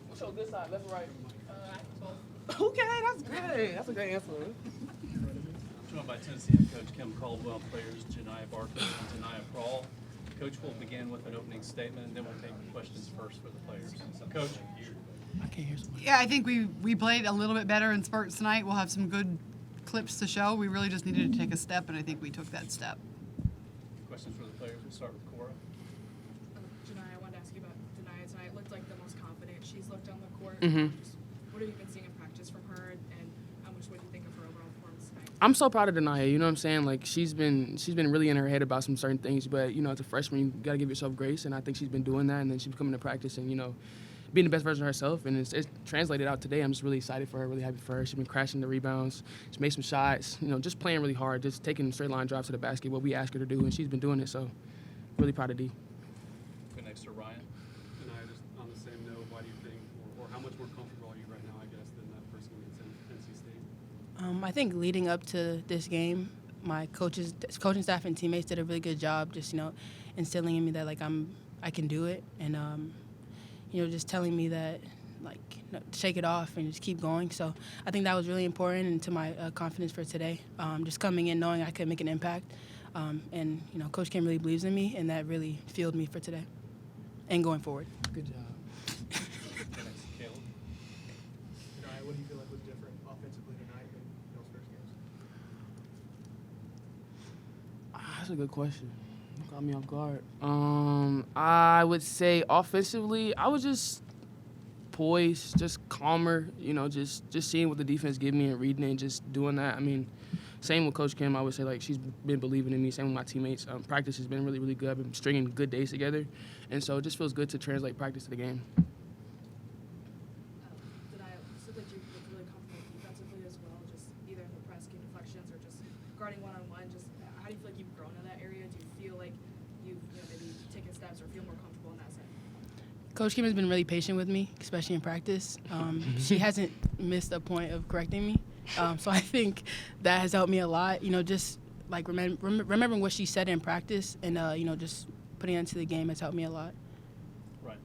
What's your good side, left or right? Okay, that's good. That's a great answer. Joined by Tennessee head coach Kim Caldwell, players Janiah and Deniya Prawl. Coach will begin with an opening statement, and then we'll take questions first for the players. So, Coach. I can't hear somebody. Yeah, I think we played a little bit better in spurts tonight. We'll have some good clips to show. We really just needed to take a step, and I think we took that step. Questions for the players. We'll start with Cora. Janiah, I wanted to ask you about Deniya tonight. Looked like the most confident she's looked on the court. Mm-hmm. What have you been seeing in practice from her, and how much what do you think of her overall performance tonight? I'm so proud of Deniya. You know what I'm saying? Like she's been really in her head about some certain things, but you know, as a freshman, you gotta give yourself grace, and I think she's been doing that. And then she's coming to practice, and you know, being the best version of herself, and it's translated out today. I'm just really excited for her, really happy for her. She's been crashing the rebounds, she's made some shots, you know, just playing really hard, just taking straight line drives to the basket, what we asked her to do, and she's been doing it. So, really proud of D. Go next to Ryan. Deniya, just on the same note, why do you think, or how much more comfortable are you right now, I guess, than that first game against NC State? I think leading up to this game, my coaching staff and teammates did a really good job, just instilling in me that I can do it, and just telling me that shake it off and just keep going. So I think that was really important and to my confidence for today. Just coming in knowing I could make an impact, and Coach Kim really believes in me, and that really fueled me for today and going forward. Good job. Go next to Caleb. Deniya, what do you feel like was different offensively tonight than those first games? That's a good question. You caught me off guard. I would say offensively, I was just poised, just calmer, just seeing what the defense gave me and reading it and just doing that. I mean, same with Coach Kim. I would say, she's been believing in me. Same with my teammates. Practice has been really, really good. I've been stringing good days together. And so it just feels good to translate practice to the game. Deniya, it looked like you looked really comfortable defensively as well, just either in the press, game deflections, or just guarding one-on-one. Just how do you feel like you've grown in that area? Do you feel like you've maybe taken steps or feel more comfortable in that side? Coach Kim has been really patient with me, especially in practice. She hasn't missed a point of correcting me. So I think that has helped me a lot. Just remembering what she said in practice and, just putting it into the game has helped me a lot. Right.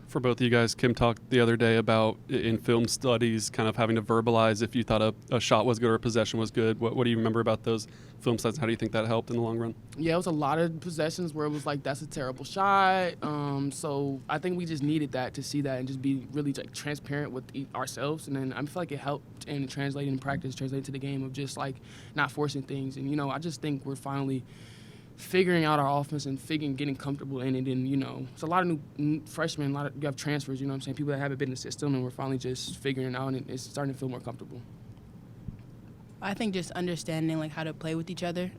For both of you guys, Kim talked the other day about in film studies kind of having to verbalize if you thought a shot was good or a possession was good. What do you remember about those film studies? How do you think that helped in the long run? Yeah, it was a lot of possessions where it was that's a terrible shot. So I think we just needed that to see that and just be really transparent with ourselves. And then I feel like it helped and translated in practice, translated to the game of just not forcing things. And, I just think we're finally figuring out our offense and getting comfortable in it. And, it's a lot of new freshmen, you have transfers, you know what I'm saying, people that haven't been in the system, and we're finally just figuring it out, and it's starting to feel more comfortable. I think just understanding how to play with each other,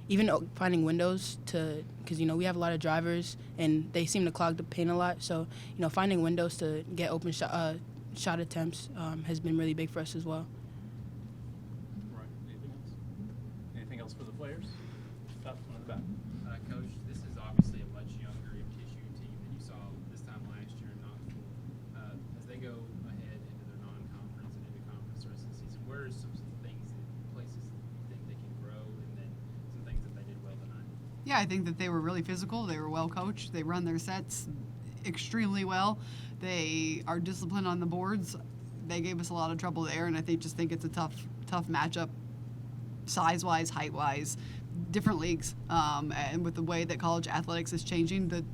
even finding windows because we have a lot of drivers and they seem to clog the paint a lot. So finding windows to get open shot attempts has been really big for us as well. Right. Anything else for the players? Top one in the back. Coach, this is obviously a much younger MTSU team than you saw this time last year in non-school. As they go ahead into their non-conference and into conference the rest of the season, where are some places you think they can grow, and then some things that they did well tonight? Yeah, I think that they were really physical. They were well coached. They run their sets extremely well. They are disciplined on the boards. They gave us a lot of trouble there, and I think it's a tough matchup, size-wise, height-wise, different leagues. And with the way that college athletics is changing, the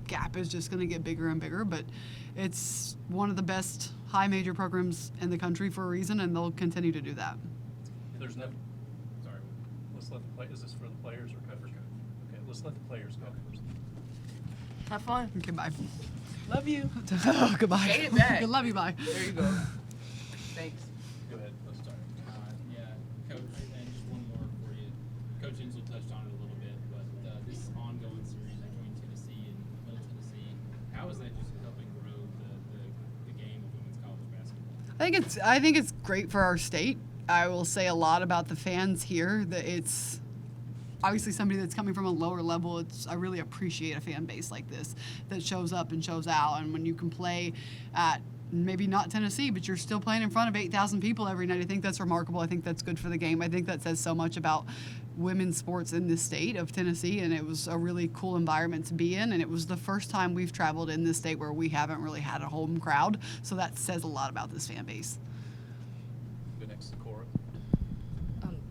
gap is just going to get bigger and bigger. But it's one of the best high major programs in the country for a reason, and they'll continue to do that. There's no. Sorry. Let's let the play. Is this for the players or coach? Okay. Let's let the players go first. Have fun. Okay, bye. Love you. Oh, goodbye. Say it back. Love you, bye. There you go. Thanks. Go ahead. Let's start. Yeah, Coach, and just one more for you. Coach Insel touched on it a little bit, but this ongoing series between Tennessee and Middle Tennessee, how is that just helping grow the game of women's college basketball? I think it's great for our state. I will say a lot about the fans here. That it's obviously somebody that's coming from a lower level, I really appreciate a fan base like this that shows up and shows out. And when you can play at maybe not Tennessee, but you're still playing in front of 8,000 people every night, I think that's remarkable. I think that's good for the game. I think that says so much about women's sports in this state of Tennessee, and it was a really cool environment to be in. And it was the first time we've traveled in this state where we haven't really had a home crowd, so that says a lot about this fan base. Go next to Cora.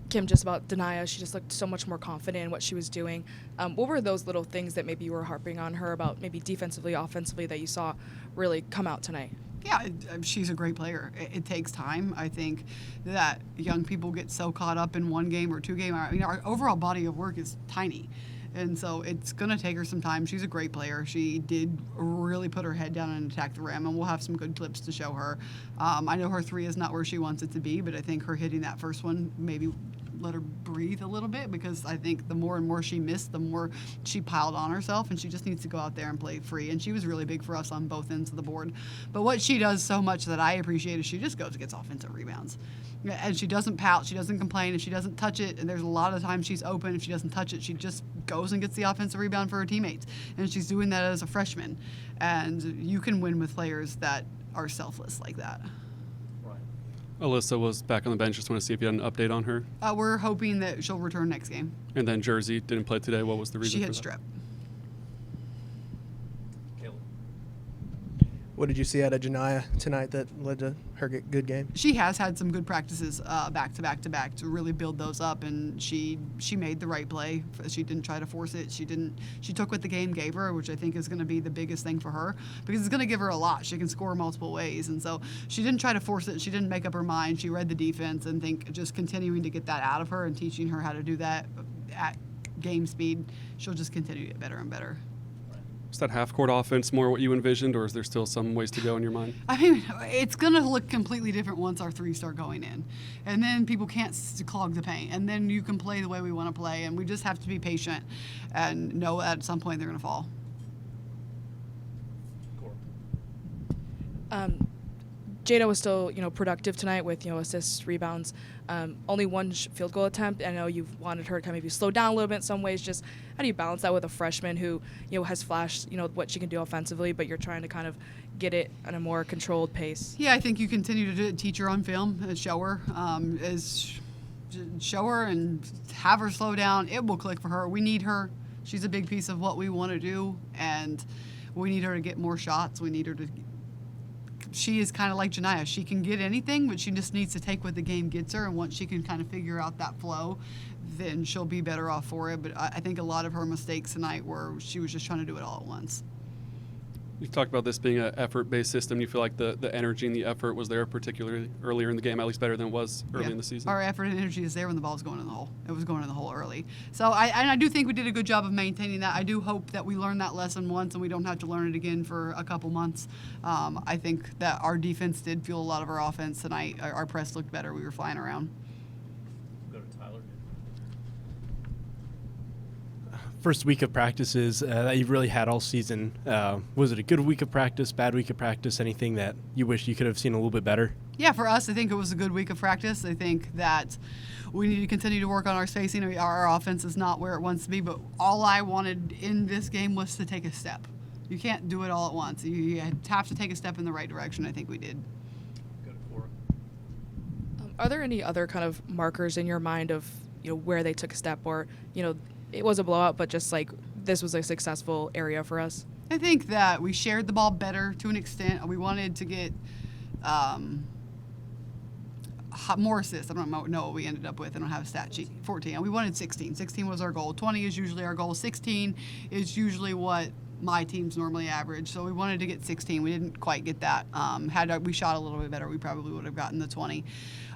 Kim, just about Deniya, she just looked so much more confident in what she was doing. What were those little things that maybe you were harping on her about, maybe defensively, offensively, that you saw really come out tonight? Yeah, she's a great player. It takes time. I think that young people get so caught up in one game or two games. I mean, our overall body of work is tiny. And so it's going to take her some time. She's a great player. She did really put her head down and attack the rim, and we'll have some good clips to show her. I know her three is not where she wants it to be, but I think her hitting that first one maybe let her breathe a little bit, because I think the more and more she missed, the more she piled on herself, and she just needs to go out there and play free. And she was really big for us on both ends of the board. But what she does so much that I appreciate is she just goes and gets offensive rebounds. And she doesn't pout, she doesn't complain, if she doesn't touch it, and there's a lot of times she's open, if she doesn't touch it, she just goes and gets the offensive rebound for her teammates. And she's doing that as a freshman. And you can win with players that are selfless like that. Right. Alyssa was back on the bench. Just want to see if you had an update on her. We're hoping that she'll return next game. And then Jersey didn't play today. What was the reason She for had that? strep. Caleb. What did you see out of Janiah tonight that led to her good game? She has had some good practices back to really build those up, and she made the right play. She didn't try to force it. She took what the game gave her, which I think is going to be the biggest thing for her, because it's going to give her a lot. She can score multiple ways, and so she didn't try to force it. She didn't make up her mind. She read the defense, and think just continuing to get that out of her and teaching her how to do that at game speed, she'll just continue to get better and better. Is that half-court offense more what you envisioned, or is there still some ways to go in your mind? I mean, it's going to look completely different once our threes start going in. And then people can't clog the paint. And then you can play the way we want to play. And we just have to be patient and know at some point they're going to fall. Cora. Jada was still, productive tonight with, assists, rebounds. Only one field goal attempt. I know you've wanted her to kind of maybe slow down a little bit in some ways. Just how do you balance that with a freshman who, has flashed, what she can do offensively, but you're trying to kind of get it at a more controlled pace? Yeah, I think you continue to teach her on film, show her, show her and have her slow down. It will click for her. We need her. She's a big piece of what we want to do, and we need her to get more shots. We need her to. She is kind of like Janiah. She can get anything, but she just needs to take what the game gets her. And once she can kind of figure out that flow, then she'll be better off for it. But I think a lot of her mistakes tonight were she was just trying to do it all at once. You talked about this being an effort-based system. You feel like the energy and the effort was there, particularly earlier in the game, at least better than it was early in the season? Our effort and energy is there when the ball was going in the hole. It was going in the hole early. So I do think we did a good job of maintaining that. I do hope that we learned that lesson once and we don't have to learn it again for a couple months. I think that our defense did fuel a lot of our offense tonight. Our press looked better. We were flying around. Go to Tyler. First week of practices that you've really had all season. Was it a good week of practice, bad week of practice, anything that you wish you could have seen a little bit better? Yeah, for us, I think it was a good week of practice. I think that we need to continue to work on our spacing. Our offense is not where it wants to be, but all I wanted in this game was to take a step. You can't do it all at once. You have to take a step in the right direction. I think we did. Go to Cora. Are there any other kind of markers in your mind of, where they took a step or, it was a blowout, but just like this was a successful area for us? I think that we shared the ball better to an extent. We wanted to get more assists. I don't know what we ended up with. I don't have a stat sheet. 14. We wanted 16. 16 was our goal. 20 is usually our goal. 16 is usually what my teams normally average. So we wanted to get 16. We didn't quite get that. Had we shot a little bit better, we probably would have gotten the 20.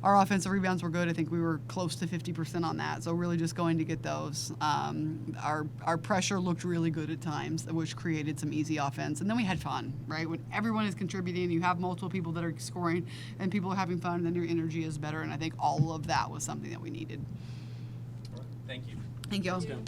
Our offensive rebounds were good. I think we were close to 50% on that. So really just going to get those. Our pressure looked really good at times, which created some easy offense. And then we had fun, right? When everyone is contributing, you have multiple people that are scoring, and people are having fun, then your energy is better. And I think all of that was something that we needed. All right. Thank you. Thank you. Let's go.